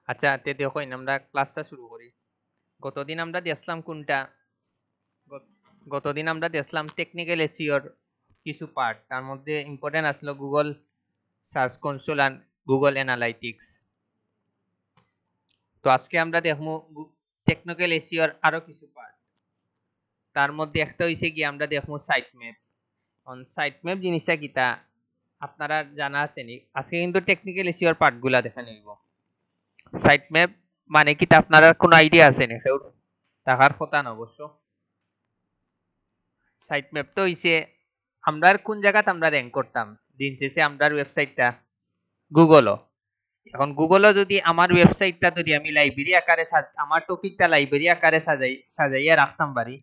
আচ্ছা তে দেখো আমরা ক্লাসটা শুরু করি। গতদিন আমরা দেখলাম কোনটা, গতদিন আমরা দেখলাম টেকনিক্যাল এসইওর কিছু পার্ট, তার মধ্যে ইম্পর্টেন্ট আসলো গুগল সার্চ কনসোল আর গুগল অ্যানালাইটিক্স। তো আজকে আমরা দেখবো টেকনিক্যাল এসইওর আরো কিছু পার্ট। তার মধ্যে একটা হইছে কি আমরা দেখবো site map. On site map জিনিসটা কিটা আপনারা জানা আছে নি? আজকে কিন্তু টেকনিক্যাল এসইওর পার্টগুলা দেখানো হইব। সাইট ম্যাপ মানে কিটা আপনারা কোনো আইডিয়া আছে নি? কেউ টাকার কথা না অবশ্য। সাইট ম্যাপ তো হইছে আমরা কোন জায়গাতে আমরা র্যাঙ্ক করতাম দিন শেষে আমরা ওয়েবসাইটটা গুগলও। এখন গুগলও যদি আমার ওয়েবসাইটটা যদি আমি লাইব্রেরি আকারে আমার টপিকটা লাইব্রেরি আকারে সাজাইয়া রাখতাম পারি,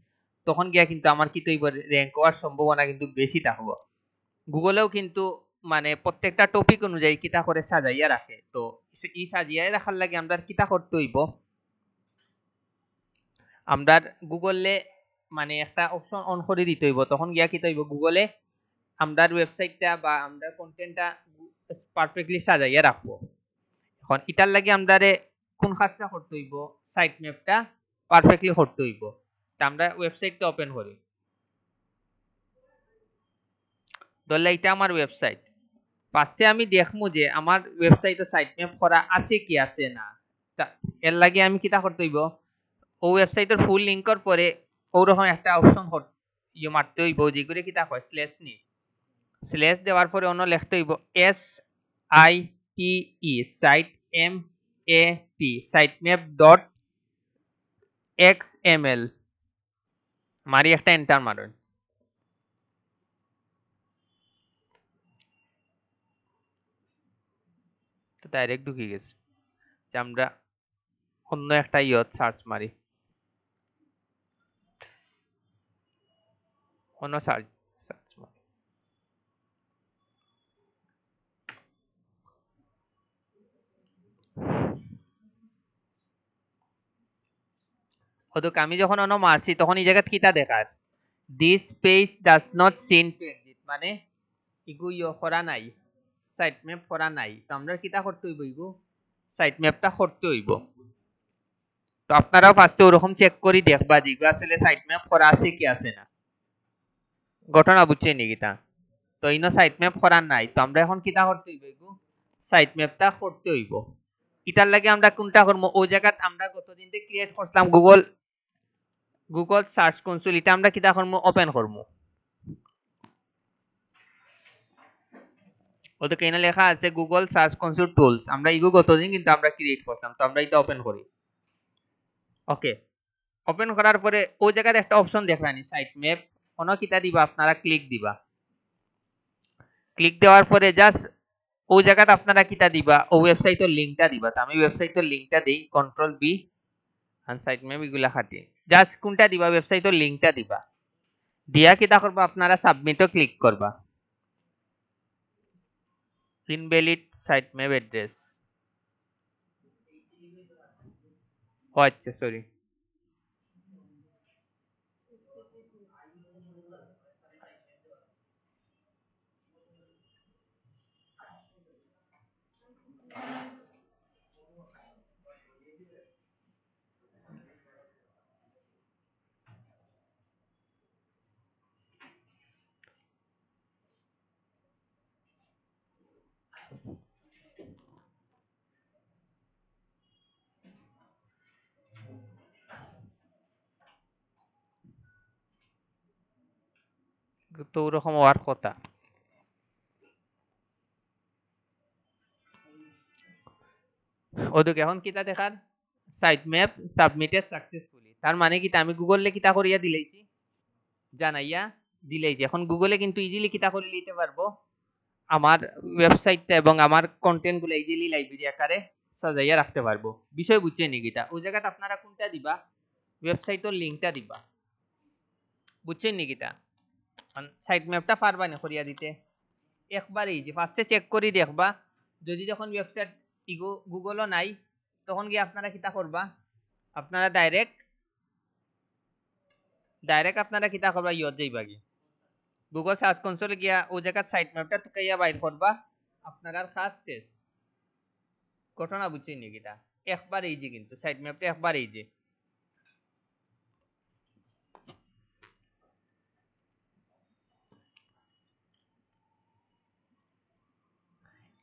তখন গিয়া কিন্তু আমার কি তৈব র্যাঙ্ক হওয়ার সম্ভাবনা কিন্তু বেশি থাকবো। গুগলেও কিন্তু মানে প্রত্যেকটা টপিক অনুযায়ী কিতা করে সাজাইয়া রাখে। তো ই সাজিয়ে রাখার লাগে আমরা কিতা করতে হইব, আমরা গুগলে মানে একটা অপশন অন করে দিতে হইব। তখন গিয়া কিতা হইব গুগলে আমরা ওয়েবসাইটটা বা আমরা কন্টেন্টটা পারফেক্টলি সাজাইয়া রাখবো। এখন এটার লাগে আমরা কোন কাজটা করতে হইব, সাইট ম্যাপটা পারফেক্টলি করতে হইব। তা আমরা ওয়েবসাইটটা ওপেন করি। ধরলে এটা আমার ওয়েবসাইট। ফার্স্টে আমি দেখমু যে আমার ওয়েবসাইটে সাইট ম্যাপ করা আছে কি আছে না। এর লাগে আমি কিতা করতে হইব, ও ওয়েবসাইটের ফুল লিংকর পরে ওরকম একটা অপশন মারতে হইব যেগুলো কিতা কয় স্ল্যাশ নি। স্ল্যাশ দেওয়ার পরে অন্য লিখতে হইব S I T E site M A P site map dot X M L মারি একটা এন্টার মারুন। তো ডাইরেক্ট ঢুকে গেছে। যে আমরা অন্য একটা সার্চ মারি, অন্য সার্চ সার্চ মারি। ওদক আমি যখন অন্য মারছি তখন এই জায়গাত কিতা দেখার this page does not seem to exit, মানে ইগু করা নাই, সাইট ম্যাপ করা নাই। তো আমরা কিতা করতে হইব, ইগু সাইট ম্যাপটা করতে হইব। তো আপনারাও ফার্স্টে ওরকম চেক করি দেখবা যে ইগু আসলে সাইট ম্যাপ করা আছে কি আছে না। ঘটনা বুঝছেন নি কিতা? তো ইনো সাইট ম্যাপ করা নাই, তো আমরা এখন কিতা করতে হইব, ইগু সাইট ম্যাপটা করতে হইব। এটার লাগে আমরা কোনটা করবো, ওই জায়গাত আমরা গতদিন যে ক্রিয়েট করছিলাম গুগল সার্চ কনসোল, এটা আমরা কিতা করবো, ওপেন করবো। ওতে কেন লেখা আছে গুগল সার্চ কনসোল টুলস, আমরা ইগো গতদিন কিন্তু আমরা ক্রিয়েট করতাম। তো আমরা এটা ওপেন করি। ওকে, ওপেন করার পরে ওই জায়গায় একটা অপশন দেখলানি সাইট ম্যাপ, অন্য কিতা দিবা আপনারা ক্লিক দিবা। ক্লিক দেওয়ার পরে জাস্ট ওই জায়গাটা আপনারা কিতা দিবা, ও ওয়েবসাইটের লিংকটা দিবা। তো আমি ওয়েবসাইটের লিংকটা দেই, কন্ট্রোল বি আর সাইট ম্যাপ এগুলা খাটি। জাস্ট কোনটা দিবা, ওয়েবসাইটের লিংকটা দিবা। দিয়া কিতা করবা, আপনারা সাবমিটও ক্লিক করবা। ইনভ্যালিড সাইট ম্যাপ অ্যাড্রেস, ও আচ্ছা সরি। তো ওরকম হওয়ার কথা। ওদিকে এখন কিতা দেখার সাইট ম্যাপ সাবমিটেড সাকসেসফুলি, তার মানে কিতা আমি গুগলে কিতা করিয়া দিলেছি, জানাইয়া দিলেছি। এখন গুগলে কিন্তু ইজিলি কিতা করে নিতে পারবো, আমার ওয়েবসাইটটা এবং আমার কন্টেন্ট গুলো ইজিলি লাইব্রেরি আকারে সাজাইয়া রাখতে পারবো। বিষয় বুঝছেন নি কিতা? ওই জায়গাতে আপনারা কোনটা দিবা, ওয়েবসাইটের লিংকটা দিবা। বুঝছেন নি কিতা? সাইট ম্যাপটা পারবা না করিয়া দিতে, একবারই যে ফার্স্টে চেক করি দেখবা। যদি যখন ওয়েবসাইট গুগলও নাই, তখন গিয়ে আপনারা কিতা করবা, আপনারা ডাইরেক্ট আপনারা কিতা করবা, যাইবা গিয়ে গুগল সার্চ কনসোলে গিয়া ও জায়গা সাইট ম্যাপটা টুকাইয়া বাইর করবা, আপনার আর কাজ শেষ। ঘটনা বুঝছেন নি কিতা? একবার এই যে কিন্তু সাইট ম্যাপটা একবার এই যে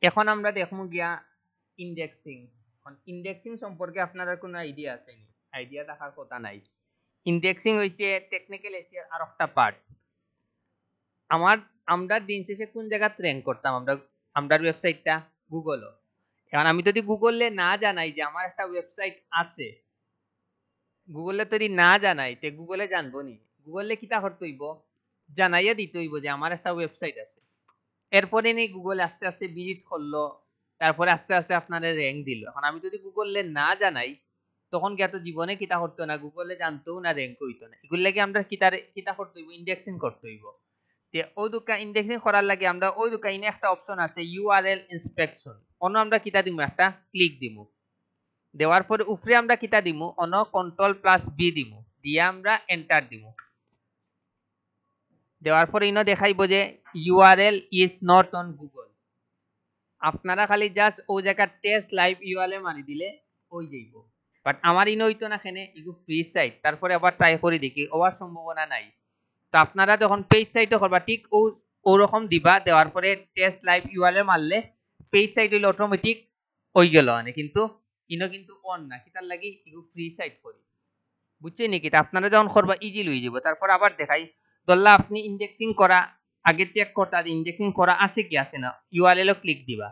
এখন আমরা দেখমু গিয়া ইন্ডেক্সিং। ইন্ডেক্সিং সম্পর্কে আপনার কোনো আইডিয়া আছে নি? আইডিয়া থাকার কথা নাই। ইন্ডেক্সিং হইছে টেকনিক্যাল এশিয়ার আর একটা পার্ট। আমরা দিন শেষে কোন জায়গাত র্যাঙ্ক করতাম? আমরা ওয়েবসাইটটা গুগল। এখন আমি যদি গুগলে না জানাই যে আমার একটা ওয়েবসাইট আছে, গুগলে যদি না জানাই তে গুগলে জানবো নি? গুগলে কিতা করতে হইব? জানাইয়া দিতে হইব যে আমার একটা ওয়েবসাইট আছে। এরপরে নি গুগল আস্তে আস্তে ভিজিট করলো, তারপরে আস্তে আস্তে আপনার র্যাঙ্ক দিল। এখন আমি যদি গুগলে না জানাই তখন কি এত জীবনে কিতা করতো না, গুগলে জানতো না, র্যাঙ্ক হইতো না। এগুলো লাগে আমরা কিতা করতে হইব? ইন্ডেক্সিং করতে হইব। তে ওই দুকা ইন্ডেক্সিং করার লাগে আমরা ওই দুকা ইনে একটা অপশন আছে ইউআরএল ইন্সপেকশন, অন্য আমরা কিতা দিমু? একটা ক্লিক দিমু। দেওয়ার পরে উপরে আমরা কিতা দিমু? অন্য কন্ট্রোল প্লাস বি দিমু, দিয়ে আমরা এন্টার দিমু। দেওয়ার পরে ইনো দেখাইব যে URL is not on Google. আপনারা খালি জাস্ট ও জায়গা টেস্ট লাইভ ইউআরএল মারি দিলে ওই যাইব। বাট আমার ইনো হইতো না, এখানে ইগু ফ্রি সাইট, তারপরে আবার ট্রাই করে দেখি ওর সম্ভাবনা নাই। তো আপনারা যখন পেজ সাইটে করবা ঠিক ওরকম দিবা, দেওয়ার পরে টেস্ট লাইভ ইউআরএল মারলে পেজ সাইট হইলে অটোমেটিক হয়ে গেল। মানে কিন্তু ইনো কিন্তু অন না, কিতার লাগি ইগু ফ্রি সাইট করি, বুঝছেন নাকি? আপনারা যখন করবা ইজি লই যাব। তারপর আবার দেখাই, ধরলা আপনি ইন্ডেক্সিং করা আগে চেক করতে ইন্ডেক্সিং করা আছে কি আছে না, ইউআরএল ক্লিক দিবা।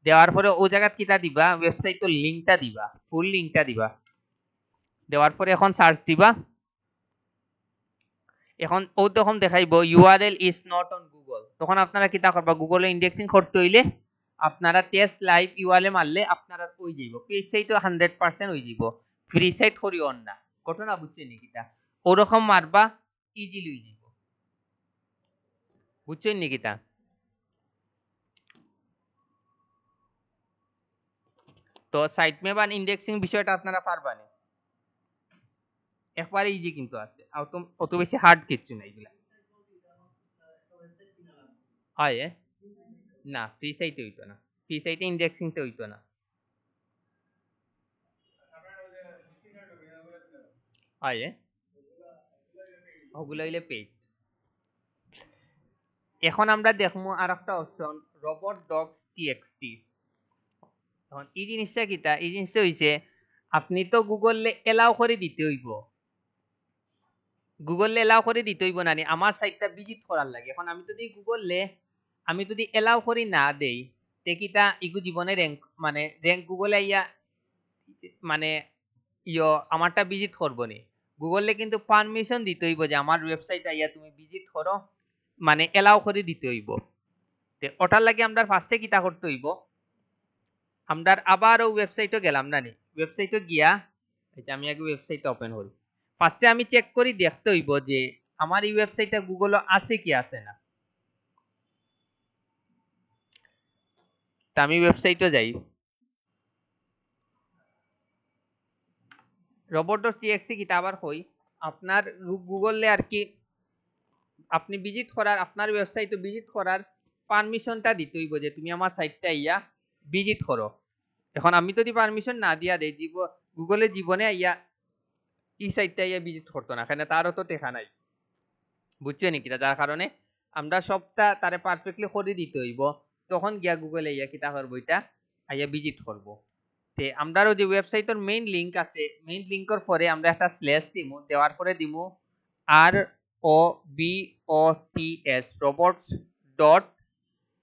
দেওয়ার পরে ও জায়গা কিতা দিবা? ওয়েবসাইটের লিংকটা দিবা, ফুল লিংকটা দিবা। দেওয়ার পরে এখন সার্চ দিবা। এখন ও তখন দেখাইব URL is not on Google. তখন আপনারা কিতা করবা? গুগলে ইন্ডেক্সিং করতে হইলে আপনারা টেস্ট লাইভ ইউআরএল মারলে আপনারা ওই যাইব, পেজ সাইট 100% হয়ে যাব, ফ্রি সাইট করি অন না। ঘটনা বুঝছেন নি কিতা? ওরকম মারবা ইজিলি হয়ে যাব, বুঝছেন নি কিতা? তো সাইট ম্যাপ আর ইন্ডেক্সিং বিষয়টা আপনারা পারবানি, একবারে ইজি কিন্তু আছে, অত বেশি হার্ড কিছু না এগুলা। হয় না, ফ্রি সাইটে হইতো না, ফ্রি সাইটে ইন্ডেক্সিংতে হইতো না। হয় ওগুলো হইলে পেইড। এখন আমরা দেখবো আর একটা অপশন রোবট ডগস টিএক্সটি। এখন এই জিনিসটা কিটা? এই জিনিসটা হইছে আপনি তো গুগলে এলাও করে দিতে হইব, গুগলে এলাও করে দিতে হইব না, আমার সাইটটা ভিজিট করার লাগে। এখন আমি যদি এলাও করি না দেই তে কিটা ইগু জীবনে র্যাঙ্ক মানে র্যাঙ্ক গুগলে আইয়া মানে আমারটা ভিজিট করবো নি। গুগলে কিন্তু পারমিশন দিতে হইব যে আমার ওয়েবসাইট আইয়া তুমি ভিজিট করো, মানে এলাও করে দিতে হইব। তে ওটার লাগে আমরা ফার্স্টে কিতা করতে হইব? আমরা আবারও ওয়েবসাইটে গেলাম না নি, ওয়েবসাইটে গিয়া আমি আগে ওয়েবসাইটটা ওপেন করি। ফার্স্টে আমি চেক করি দেখতে হইব যে আমার এই ওয়েবসাইটটা গুগলে আছে কি আছে না। তা আমি ওয়েবসাইটে যাই, robot.txt কিতা আবার কই আপনার গুগলে আর কি আপনি ভিজিট করার, আপনার ওয়েবসাইটে ভিজিট করার পারমিশনটা দিতে হইব যে তুমি আমার সাইটটা ইয়া ভিজিট করো। এখন আমি যদি পারমিশন না দিয়া দেই গুগলে জীবনে ইয়া এই সাইটটা ইয়া ভিজিট করতো না, এখানে তারও তো দেখা নাই, বুঝছো নাকি? যার কারণে আমরা সবটা তারে পারফেক্টলি করে দিতে হইব, তখন গিয়া গুগলে ইয়া কিতা করবো এটা আইয়া ভিজিট করবো। তে আমরারও যে ওয়েবসাইটের মেইন লিংক আছে, মেইন লিংকের পরে আমরা একটা স্ল্যাশ দিমু, দেওয়ার পরে দিমু আর O B O T S robots dot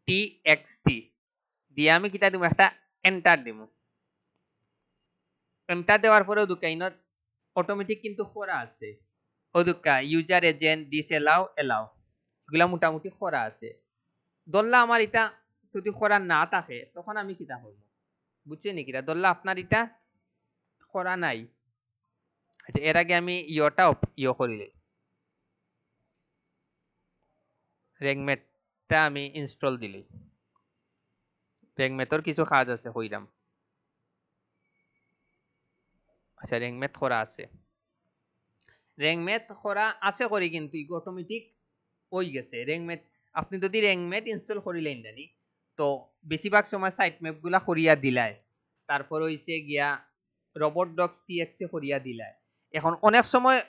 T X T দিয়ে আমি কিতা দিমু? একটা এন্টার দিমু। এন্টার দেওয়ার পরে দুকাইন অটোমেটিক কিন্তু করা আছে, ওদুকা user agent disallow allow এগুলা মোটামুটি করা আছে। ধরলা আমার এটা যদি করা না থাকে তখন আমি কিতা করবো? বুঝছেন নাকি? ধরলা আপনার এটা করা নাই, আচ্ছা এর আগে আমি ইয়োটা করিলে রেংমেটটা আমি ইনস্টল দিলি, রেংমেটর কিছু কাজ আছে হইরাম। আচ্ছা রেংমেট করা আছে, রেংমেট করা আছে করি কিন্তু অটোমেটিক ওই গেছে রেংমেট। আপনি যদি রেংমেট ইনস্টল করিলেন জানি তো বেশিরভাগ সময় সাইট ম্যাপ গুলা করিয়া দিলাই, তারপর হইছে গিয়া রবট ডগস টিএক্সি করিয়া দিলাই এখন অনেক সময়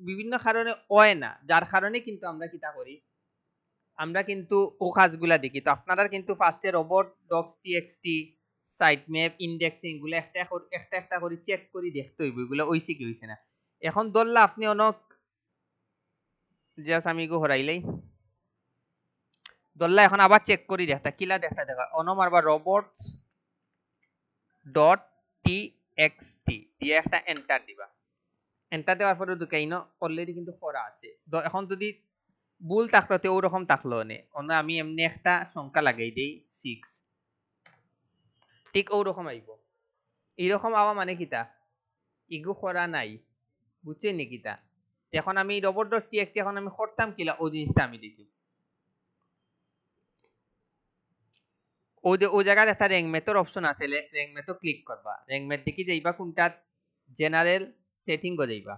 বিভিন্ন কারণে হয় না যার কারণে কিন্তু আমরা কিতা করি আমরা কিন্তু ও কাজগুলা দেখি তো আপনারা কিন্তু ফার্স্টে robot dogs TXT site map indexing গুলো একটা করে চেক করে দেখতে হইব এগুলো ওইসি কি হইছে না এখন ধরলা আপনি অনেক জাস্ট আমি গো হরাইলাই ধরলা এখন আবার চেক করি দেখতা কিলা দেখতা দেখা অনমারবা রবটস ডট টিএক্সটি দিয়ে একটা এন্টার দিবা এন্টার দেওয়ার পরে দুকাইন অলরেডি কিন্তু করা আছে এখন যদি ভুল থাকতো তো ওরকম থাকলো নে অন্য আমি এমনি একটা সংখ্যা লাগাই দেই 6 ঠিক ওরকম আইব এইরকম আওয়া মানে কিতা ইগু করা নাই বুঝছেন নি কিতা এখন আমি রবট ডট টিএক্সটি এখন আমি করতাম কিলা ওই জিনিসটা আমি দেখি ও জায়গায় একটা র্যাঙ্ক ম্যাথের অপশন আছে র্যাঙ্ক ম্যাথও ক্লিক করবা র্যাঙ্ক ম্যাথ দেখি যাইবা কোনটা জেনারেল সেটিং গো যাইবা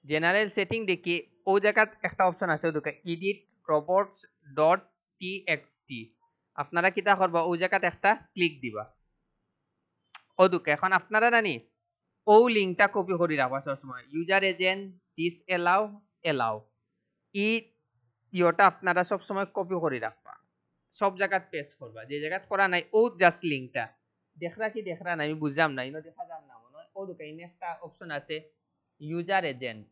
জেনারেল সেটিং দেখি ও জায়গায় একটা অপশন আছে ওদিকে এডিট রোবটস ডট টিএক্সটি আপনারা কিতা করবা ও জায়গাতে একটা ক্লিক দিবা ওদিকে এখন আপনারা জানি ও লিংকটা কপি করে রাখবা সবসময় user agent this allow E Yuta আপনারা সবসময় কপি করে রাখবা সব জায়গাত পেস্ট করবা যে জায়গাত করা নাই ও জাস্ট লিংকটা দেখরা নাই আমি বুঝলাম না ইনো দেখা যান না মনে হয় ও দুকা ইনে একটা অপশন আছে ইউজার এজেন্ট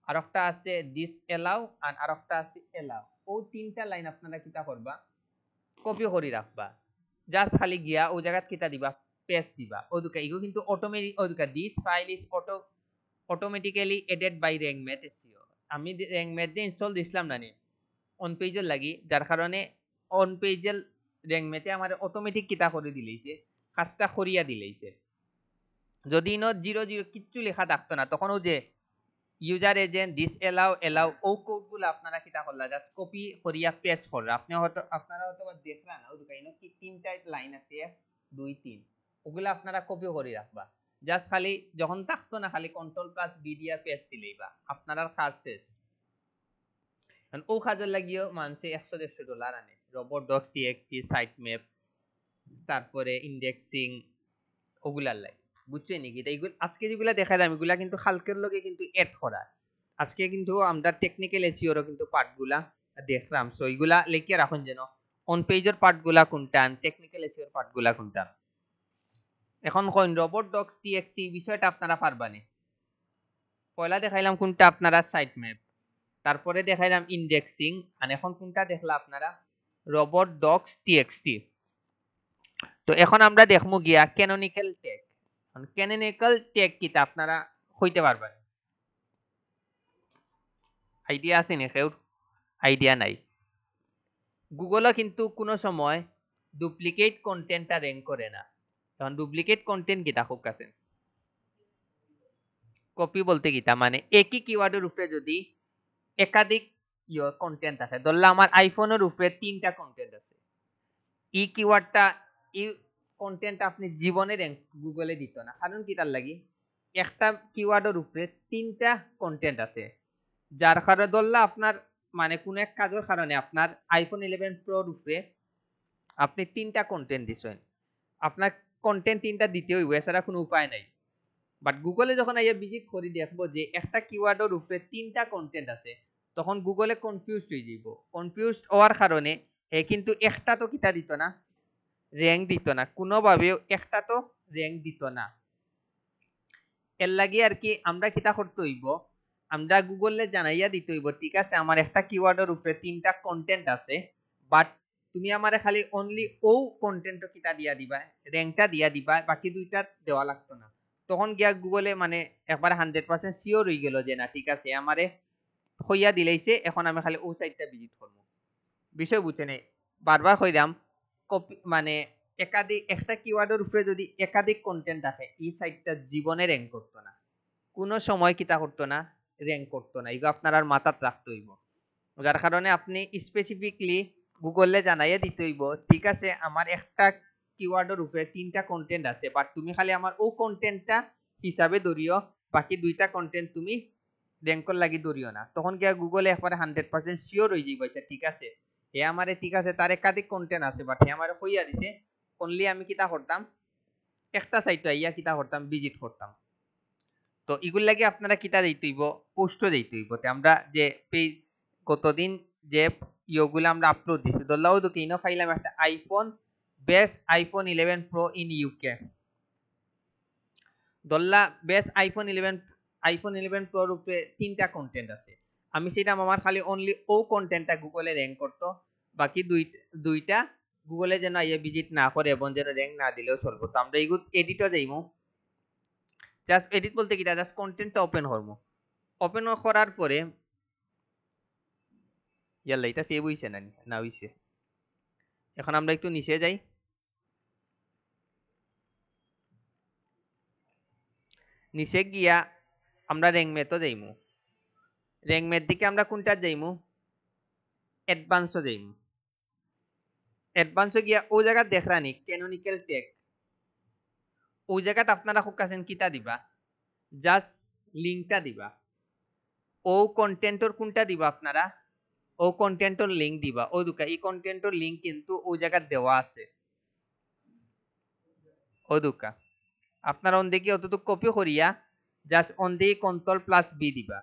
আর একটা আছে দিস এলাও আর একটা আছে এলাও ও তিনটা লাইন আপনারা কিতা করবা কপি করে রাখবা জাস্ট খালি গিয়া ও জায়গাত কিতা দিবা পেস্ট দিবা ও দুকা ইগো কিন্তু অটোমেটিক ও দুকা this file is automatically added by Rank Math SEO আমি র্যাঙ্কম্যাথ দিয়ে ইনস্টল দিছিলাম না নি অন পেজের লাগি যার কারণে অন পেজের র্যাঙ্কম্যাথে আমার অটোমেটিক কিতা করে দিলেইছে কাজটা করিয়া দিলেইছে যদি নো 00 কিচ্ছু লেখা থাকতো না তখন ও যে ইউজার এজেন্ট দিস এলাও ও কোডগুলো আপনারা কিতা করলা জাস্ট কপি করিয়া পেস্ট করলা আপনারা হয়তো দেখলা না ওই দুকাইনো কি তিনটা লাইন আছে 1 2 3 ওগুলা আপনারা কপি করে রাখবা জাস্ট খালি যখন থাকতো না খালি কন্ট্রোল প্লাস বি দিয়া পেস্ট দিলেইবা আপনার কাজ শেষ ও কাজের লাগিও মানছে 100-150 ডলার আনে robot dogs TXT site map তারপরে ইন্ডেক্সিং ওগুলার লাগে বুঝছেন নাকি এইগুলো আজকে যেগুলা দেখালাম এগুলা কিন্তু হালকের লগে কিন্তু এড করা আজকে কিন্তু আমরা টেকনিক্যাল এসইওর কিন্তু পার্টগুলা দেখলাম সো এইগুলা লিখে রাখুন যেন অন পেজের পার্টগুলা কোনটা টেকনিক্যাল এসইওর পার্টগুলা কোনটা এখন কোন রোবট ডগস টিএক্সটি বিষয়টা আপনারা পারবানি পয়লা দেখাইলাম কোনটা আপনারা সাইট ম্যাপ তারপরে দেখাইলাম ইন্ডেক্সিং আর এখন কোনটা দেখলা আপনারা রোবট ডগস টিএক্সটি তো এখন আমরা দেখমু গিয়া ক্যানোনিক্যাল ট্যাগ ক্যানোনিক্যাল ট্যাগ কিটা আপনারা হইতে পারবেন আইডিয়া আছে নি কেউ আইডিয়া নাই গুগলও কিন্তু কোনো সময় ডুপ্লিকেট কন্টেন্টটা র্যাঙ্ক করে না তখন ডুপ্লিকেট কন্টেন্ট কিটা খুব কাছে কপি বলতে কিটা মানে একই কিওয়ার্ডের উপরে যদি একাধিক কন্টেন্ট থাকে ধরলে আমার আইফোনের উপরে 3টা কন্টেন্ট আছে এই কিওয়ার্ডটা এই কন্টেন্ট আপনি জীবনে র্যাঙ্ক গুগলে দিত না কারণ কি তার লাগি একটা কিওয়ার্ডের উপরে 3টা কন্টেন্ট আছে যার কারণে ধরলে আপনার মানে কোন এক কাজের কারণে আপনার আইফোন 11 প্রোর উপরে আপনি 3টা কন্টেন্ট দিছেন আপনার কন্টেন্ট 3টা দিতে হইব এছাড়া কোনো উপায় নাই বাট গুগলে যখন আইয়া ভিজিট করি দেখবো যে একটা কিওয়ার্ডের উপরে 3টা কন্টেন্ট আছে তখন গুগলে কনফিউজড হয়ে যাইব কনফিউজড হওয়ার কারণে কিন্তু একটা তো কিতা দিত না র্যাঙ্ক দিত না কোনোভাবেও একটা তো র্যাঙ্ক দিত না এর লাগি আর কি আমরা কিতা করতে হইব আমরা গুগলে জানাইয়া দিতে হইব ঠিক আছে আমার একটা কিওয়ার্ডের উপরে 3টা কন্টেন্ট আছে বাট তুমি আমারে খালি অনলি ও কন্টেন্ট কিতা দিয়া দিবা র্যাঙ্কটা দিয়া দিবা বাকি দুইটা দেওয়া লাগতো না তখন গিয়া গুগলে মানে একবার 100% সিওর হয়ে গেল যে না ঠিক আছে আমারে হইয়া দিলেইছে এখন আমি খালি ও সাইটটা ভিজিট করব বিষয় বুঝে নেই বারবার কইরাম কপি মানে একাধিক একটা কিওয়ার্ডের উপরে যদি একাধিক কন্টেন্ট থাকে এই সাইটটা জীবনে র্যাঙ্ক করতো না কোনো সময় কিতা করতো না র্যাঙ্ক করতো না এগুলো আপনার আর মাথাত রাখতে হইব যার কারণে আপনি স্পেসিফিকলি গুগলে জানাইয়া দিতে হইব ঠিক আছে আমার একটা কিওয়ার্ডের উপরে 3টা কন্টেন্ট আছে বাট তুমি খালি আমার ও কন্টেন্টটা হিসাবে ধরিও বাকি দুইটা কন্টেন্ট তুমি র্যাঙ্কর লাগি ধরিও না তখন গিয়া গুগলে একবারে 100% শিওর হয়ে যাইব আচ্ছা ঠিক আছে হে আমারে ঠিক আছে তার একাধিক কন্টেন্ট আছে বাট হে আমারে কইয়া দিছে অনলি আমি কিতা করতাম একটা সাইটে আইয়া কিতা করতাম ভিজিট করতাম। তো এগুলো লাগে আপনারা কিতা দিতে হইব পোস্টও দিতে হইব। আমরা যে পেজ গতদিন যে ইয়োগুলো আমরা আপলোড দিছি ধরলাও তো কিনো ফাইলাম একটা iPhone best iPhone 11 pro in UK Dharla best iPhone 11 প্রোর উপরে 3টা কন্টেন্ট আছে। আমি সেটা আমার খালি অনলি ও কন্টেন্টটা গুগলে র্যাঙ্ক করতো, বাকি দুইটা গুগলে যেন আইয়া ভিজিট না করে এবং যেন র্যাঙ্ক না দিলেও চলবো। তো আমরা এইগুলো এডিটও যাইমু, জাস্ট এডিট বলতে কি জাস্ট কন্টেন্টটা ওপেন করবো। ওপেন করার পরে ইয়াল্লা এটা সেভ হইছে না না হইছে। এখন আমরা একটু নিচে যাই, নিচে গিয়া আমরা র্যাঙ্ক ম্যাথও যাইমু। র্যাঙ্ক ম্যাথ দিকে আমরা কোনটা যাইমু অ্যাডভান্সও যাইমু। অ্যাডভান্সও গিয়া ও জায়গা দেখরানি ক্যানোনিক্যাল ট্যাগ ওই জায়গাতে আপনারা খুব কাছেন কিতা দিবা জাস্ট লিঙ্কটা দিবা। ও কন্টেন্টর কোনটা দিবা আপনারা ও কন্টেন্টর লিঙ্ক দিবা। ও দুকা এই কন্টেন্টর লিঙ্ক কিন্তু ওই জায়গা দেওয়া আছে। ও দুকা আপনারা অন দেখি অতটুকু কপি করিয়া জাস্ট অন দিয়ে কন্ট্রোল প্লাস বি দিবা।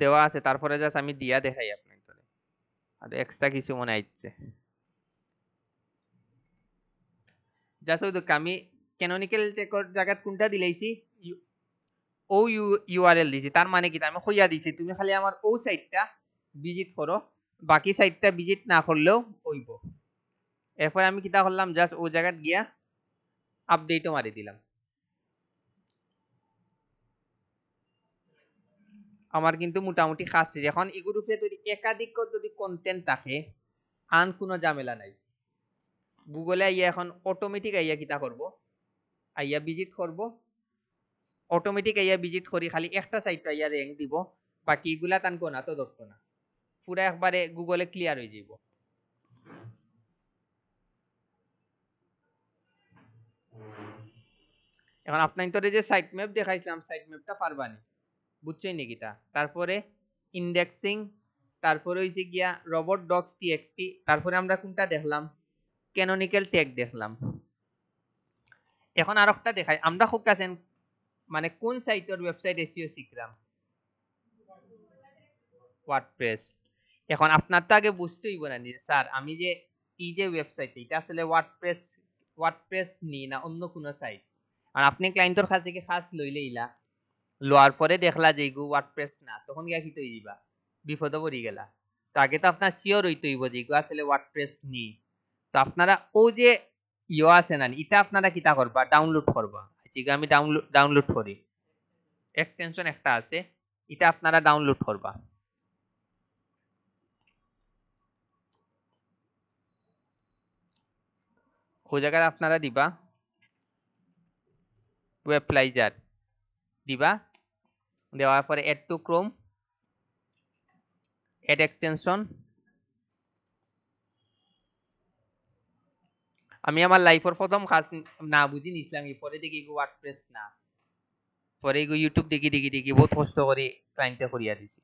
দেওয়া আছে, তারপরে জাস্ট আমি দিয়া দেখাই আপনাকে। আর এক্সট্রা কিছু মনে আইছে জাস্ট ওই দুকা আমি ক্যানোনিক্যাল টেকর জায়গাত কোনটা দিলাইছি ও ইউআরএল দিছি। তার মানে কি আমি কইয়া দিছি তুমি খালি আমার ও সাইটটা ভিজিট করো, বাকি সাইটটা ভিজিট না করলেও হইব। এরপর আমি কিতা করলাম জাস্ট ও জায়গাত গিয়া আপডেটও মারি দিলাম। আমার কিন্তু মোটামুটি খাসছে। এখন এগুলোতে যদি একাধিক যদি কন্টেন্ট থাকে আন কোনো ঝামেলা নাই। গুগলে আইয়া এখন অটোমেটিক আইয়া কিতা করব আইয়া ভিজিট করব, অটোমেটিক আইয়া ভিজিট করি খালি একটা সাইট আইয়া র্যাঙ্ক দিব, বাকি এগুলা তান কোনা তো ধরতো না, পুরা একবারে গুগলে ক্লিয়ার হয়ে যাব। এখন আপনার যে সাইট ম্যাপ দেখাইছিলাম সাইট ম্যাপটা পারবানি বুঝছেন নাকি তা। তারপরে ইন্ডেক্সিং, তারপরে হইছে গিয়া রোবট ডগস টিএক্সটি, তারপরে আমরা কোনটা দেখলাম ক্যানোনিক্যাল ট্যাগ দেখলাম। এখন আরেকটা দেখাই আমরা খুব কাছেন মানে কোন সাইটের ওয়েবসাইট এসইও শিখলাম ওয়ার্ডপ্রেস। এখন আপনার তো আগে বুঝতেই হইব না স্যার আমি যে এই যে ওয়েবসাইট এটা আসলে ওয়ার্ডপ্রেস নি না অন্য কোনো সাইট। আর আপনি ক্লায়েন্টর কাছ থেকে খাস লইলে ইলা লোয়ার পরে দেখলা যে এগু ওয়ার্ডপ্রেস না, তখন গিয়া কি তৈরি যাবা বিপদ পড়ি গেলা। তো আগে তো আপনার শিওর হইতে হইব যে এগু আসলে ওয়ার্ডপ্রেস নি। তো আপনারা ও যে ইয়ে আছে না এটা আপনারা কিতা করবা ডাউনলোড করবা। আচ্ছা আমি ডাউনলোড করি, এক্সটেনশন একটা আছে এটা আপনারা ডাউনলোড করবা। ওই জায়গায় আপনারা দিবা ওয়েবলাইজার দিবা, দেওয়ার পরে add to Chrome, add extension. আমি আমার লাইফের প্রথম কাজ না বুঝি নিছিলাম, পরে দেখি ওয়ার্ডপ্রেস না, পরে ইউটিউব দেখি দেখি দেখি বহুত কষ্ট করে ক্লায়েন্টে করিয়া দিছি।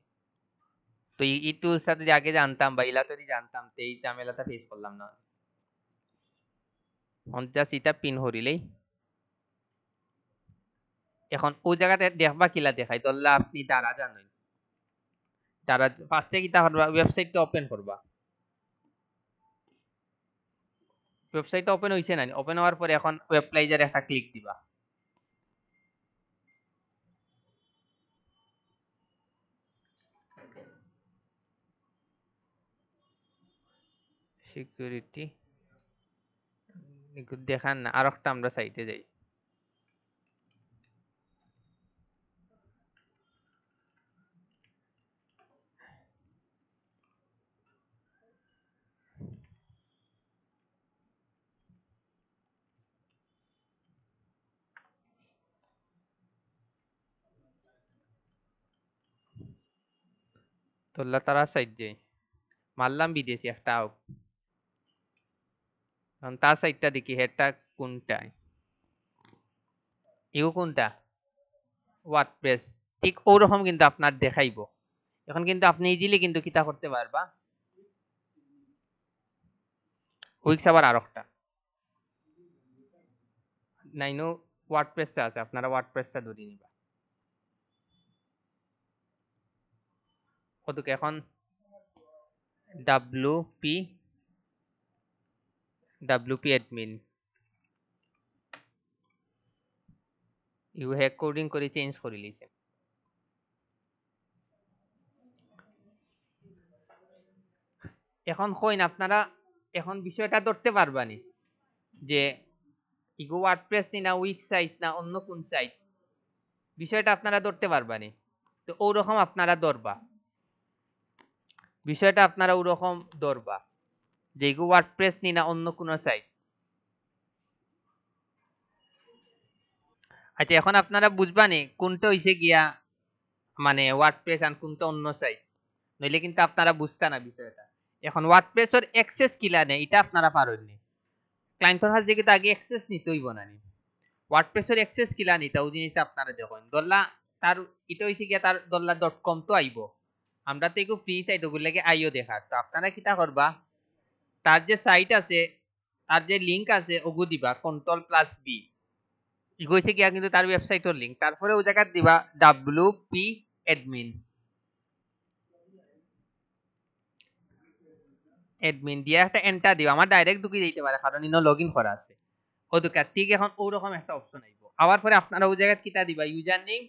তো ইটুর সাথে আগে জানতাম বা ইলা যদি জানতাম তো এই ঝামেলাটা ফেস করলাম না। জাস্ট এটা পিন হরিলেই এখন ওই জায়গাতে দেখবা কিলা দেখাই ধরলা আপনি দ্বারা জানেন দ্বারা ফার্স্টে কিতা করবা ওয়েবসাইটটা ওপেন করবা। ওয়েবসাইটটা ওপেন হইছে না, ওপেন হওয়ার পরে এখন ওয়েবলাইজারে একটা ক্লিক দিবা। সিকিউরিটি দেখান না, আর একটা আমরা সাইটে যাই। তোল্লা তারা সাইট যাই মারলাম বিদেশি একটা তার সাইটটা দেখি হেডটা কোনটায় ইউ কোনটা ওয়ার্ডপ্রেস ঠিক ওরকম কিন্তু আপনার দেখাইব। এখন কিন্তু আপনি ইজিলি কিন্তু কিতা করতে পারবা, উইক্স আবার আরেকটা নাইনো ওয়ার্ডপ্রেসটা আছে, আপনারা ওয়ার্ডপ্রেসটা ধরে নিবা। কতকে এখন WP admin ইউ হ্যাক কোডিং করে চেঞ্জ করে লিছেন। এখন কইন আপনারা এখন বিষয়টা ধরতে পারবানি যে ইগো ওয়ার্ডপ্রেস না উইক সাইট না অন্য কোন সাইট, বিষয়টা আপনারা ধরতে পারবানি। তো ওরকম আপনারা ধরবা, বিষয়টা আপনারা ওরকম ধরবা যে ইগো ওয়ার্ডপ্রেস না অন্য কোন সাইট। আচ্ছা এখন আপনারা বুঝবানি কোনটা হইছে গিয়া মানে ওয়ার্ডপ্রেস আর কোনটা অন্য সাইট, নইলে কিন্তু আপনারা বুঝতা না বিষয়টা। এখন ওয়ার্ডপ্রেসের অ্যাক্সেস কিলা নেই এটা আপনারা পারেননি, ক্লায়েন্টের কাছে কিন্তু আগে অ্যাক্সেস নিতে হইব না নি। ওয়ার্ডপ্রেসের অ্যাক্সেস কিলা নিতা ওই জিনিস আপনারা দেখুন দল্লা তার এটা হইছে গিয়া তার দল্লা.com তো আইব, আমরা তো একটু ফ্রি সাইট ওগুলোকে আইও দেখার। তো আপনারা কিতা করবা, তার যে সাইট আছে তার যে লিংক আছে ওগু দিবা Ctrl+B, ইগো হইছে গিয়া কিন্তু তার ওয়েবসাইটের লিংক, তারপরে ওই জায়গা দিবা WP admin দিয়া একটা এন্টার দিবা, আমার ডাইরেক্ট ঢুকে যেতে পারে কারণ ইনো লগইন করা আছে ও দোকান ঠিক। এখন ওরকম একটা অপশন আইব, আবার পরে আপনারা ওই জায়গা কিতা দিবা ইউজার নেম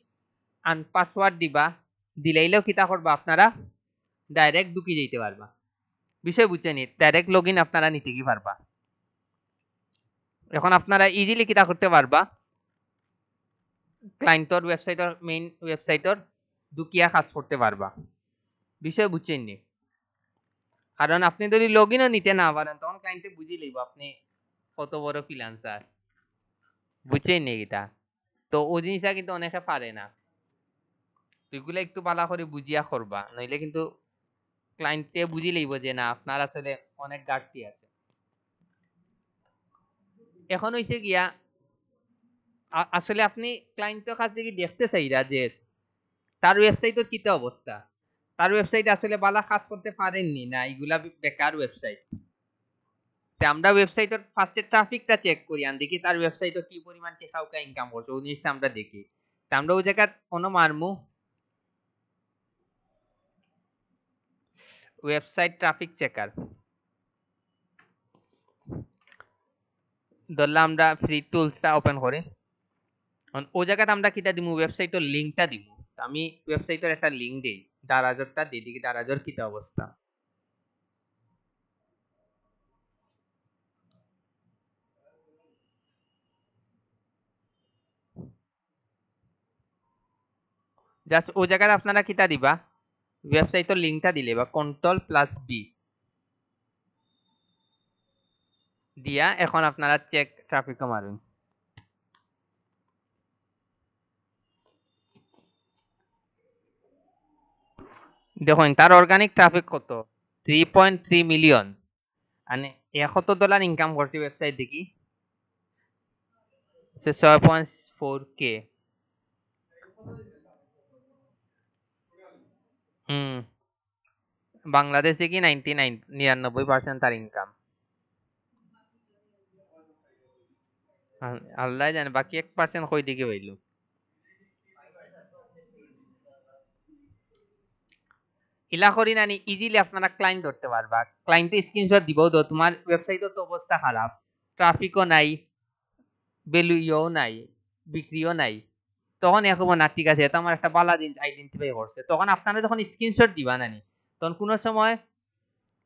আর পাসওয়ার্ড দিবা, দিলাইলেও কিতা করবা আপনারা ডাইরেক্ট ঢুকে যেতে পারবা। বিষয় বুঝছেন, ডাইরেক্ট লগইন আপনারা নিতে কি পারবা। এখন আপনারা ইজিলি কিতা করতে পারবা, ক্লায়েন্টর ওয়েবসাইটর মেইন ওয়েবসাইটর ঢুকিয়া কাজ করতে পারবা। বিষয় বুঝছেন নি, কারণ আপনি যদি লগইনও নিতে না পারেন তখন ক্লায়েন্টে বুঝি লইব আপনি কত বড় ফ্রিল্যান্সার, বুঝছেন নি এটা। তো ওই জিনিসটা কিন্তু অনেকে পারে না, তো এগুলো একটু ভালো করে বুঝিয়া করবা, নইলে কিন্তু ক্লায়েন্টে বুঝি লইব যে না আপনার আসলে অনেক ঘাটতি আছে। এখন হইছে গিয়া আসলে আপনি ক্লায়েন্টের কাছ থেকে দেখতে চাইরা যে তার ওয়েবসাইটের কিতা অবস্থা, তার ওয়েবসাইটে আসলে ভালো কাজ করতে পারেননি না এগুলা বেকার ওয়েবসাইট। আমরা ওয়েবসাইটের ফার্স্টে ট্রাফিকটা চেক করি আর দেখি তার ওয়েবসাইটে কি পরিমাণ টাকা ওকা ইনকাম করছে ওই জিনিসটা আমরা দেখি। তা আমরা ওই জায়গা কোনো মারমু ওয়েবসাইট ট্রাফিক চেকার ধরলাম, আমরা ফ্রি টুলসটা ওপেন করি, ও জায়গাতে আমরা কিটা দিমু ওয়েবসাইটের লিংকটা দিমু। আমি ওয়েবসাইটের একটা লিংক দেই, দারাজরটা দিই, দেখি দারাজর কিটা অবস্থা। জাস্ট ও জায়গায় আপনারা কিটা দিবা ওয়েবসাইটের লিংকটা দিলে বা Ctrl+B দিয়া এখন আপনারা চেক ট্রাফিক মারুন। দেখুন তার অর্গানিক ট্রাফিক কত, 3.3 মিলিয়ন, মানে $100 ইনকাম করছে ওয়েবসাইট দেখি, 6.4K। বাংলাদেশে কি 99% তার ইনকাম, আল্লাহ জানে বাকি 1% কই দিকে হইল। ইলা করি নানি ইজিলি আপনারা ক্লায়েন্ট ধরতে পারবা, ক্লায়েন্টে স্ক্রিনশট দিব তো তোমার ওয়েবসাইটের তো অবস্থা খারাপ, ট্রাফিকও নাই, ভ্যালুও নাই, বিক্রিও নাই, তখন এখন না ঠিক আছে এটা আমার একটা বালা জিনিস আইডেন্টিফাই করছে, তখন আপনারা যখন স্ক্রিনশট দিবা নানি তখন কোনো সময়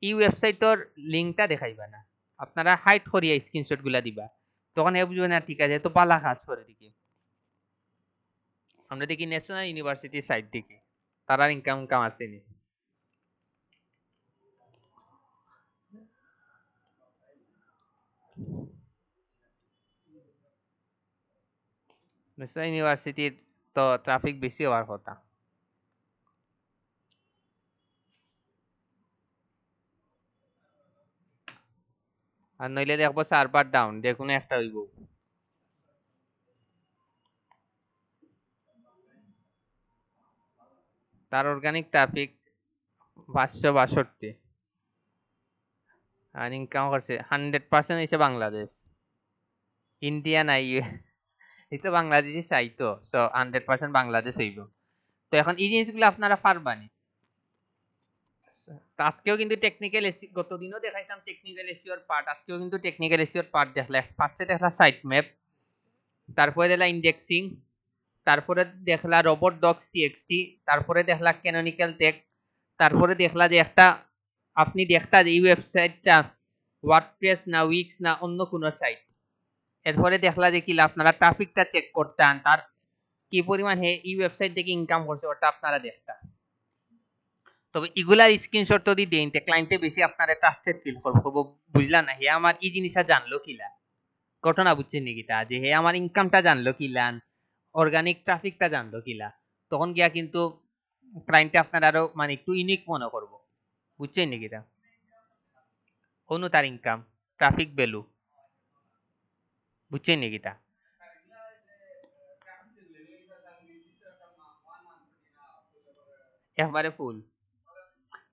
এই ওয়েবসাইটের লিংকটা দেখাইবা না, আপনারা হাইড করিয়া স্ক্রিনশট গুলা দিবা, তখন এ বুঝবে না ঠিক আছে তো বালা কাজ করে দেখি। আমরা দেখি ন্যাশনাল ইউনিভার্সিটি সাইট দেখি তারা ইনকাম আসেনি। ন্যাশনাল ইউনিভার্সিটির তো ট্রাফিক বেশি হওয়ার কথা। আর নইলে দেখবো সার্ভার ডাউন, দেখুন একটা হইব। তার অর্গানিক ট্রাফিক 562 আর ইনকাম করছে 100% হইছে বাংলাদেশ, ইন্ডিয়া নাই। এই তো বাংলাদেশি চাই তো, সো 100% বাংলাদেশ হইব। তো এখন এই জিনিসগুলো আপনারা পারবানি। তো আজকেও কিন্তু টেকনিক্যাল গতদিনও দেখাইতাম টেকনিক্যাল এসিওর পার্ট, আজকেও কিন্তু টেকনিক্যাল এসিওর পার্ট দেখলে। ফার্স্টে দেখলা সাইট ম্যাপ, তারপরে দেখলা ইন্ডেক্সিং, তারপরে দেখলা রোবট ডক্স টিএক্সটি, তারপরে দেখলা ক্যানোনিক্যাল টেক, তারপরে দেখলা যে একটা আপনি দেখতা যে এই ওয়েবসাইটটা ওয়ার্ডপ্রেস না উইক্স না অন্য কোনো সাইট। এরপরে দেখলা যে কি আপনারা ট্রাফিকটা চেক করতেন, তার কি পরিমাণ হে এই ওয়েবসাইট থেকে ইনকাম করছে ওটা আপনারা দেখতা। তবে এগুলার স্ক্রিনশট যদি দেন তে ক্লায়েন্টে বেশি আপনারা ট্রাস্টেড ফিল করবো, বুঝলা না হে আমার এই জিনিসটা জানলো কিলা, ঘটনা বুঝছেন নাকি তা, যে হে আমার ইনকামটা জানলো কিলান, অর্গানিক ট্রাফিকটা জানলো কিলা, তখন গিয়া কিন্তু ক্লায়েন্টে আপনার আরো মানে একটু ইউনিক মনে করবো, বুঝছেন নাকি তা। অনু তার ইনকাম ট্রাফিক ভ্যালু, বুঝছেন নাকি তা। একবারে ফুল,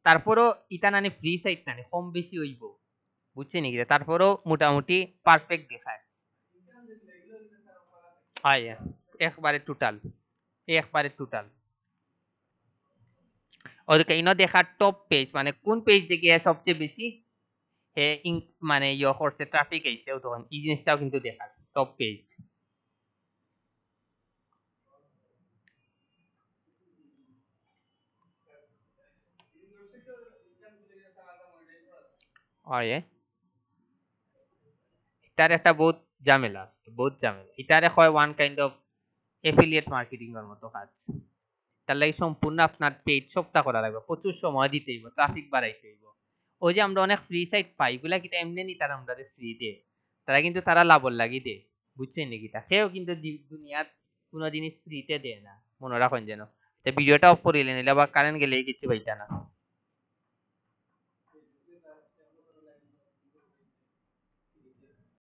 তারপরও ইটা নানি ফ্রি সাইট নানি কম বেশি হইব, বুঝছেন নাকি, তারপরও মোটামুটি পারফেক্ট দেখায়। হয় একবারে টোটাল, একবারে টোটাল। ওদেরকে ইনো দেখার টপ পেজ মানে কোন পেজ থেকে সবচেয়ে বেশি মানে ইয়ে করছে ট্রাফিক আইছে, তখন এই জিনিসটাও কিন্তু দেখার টপ পেজ। হয় এটার একটা বহুত ঝামেলা আছে, বহুত ঝামেলা। এটারে হয় one kind of affiliate marketing এর মতো কাজ। তার লাগে সম্পূর্ণ আপনার পেজ সপ্তাহ করা লাগবে, প্রচুর সময় দিতে হইব, ট্রাফিক বাড়াইতে হইব। ওই যে আমরা অনেক ফ্রি সাইট পাই, এগুলা কিন্তু এমনি নি তারা আমরা ফ্রি দে, তারা কিন্তু তারা লাভর লাগি দে, বুঝছেন নাকি তা। সেও কিন্তু দুনিয়ার কোনো জিনিস ফ্রিতে দেয় না, মনে রাখেন যেন। ভিডিওটা অফ করিলেন, নিলে আবার কারেন্ট গেলে কিছু পাইতা না।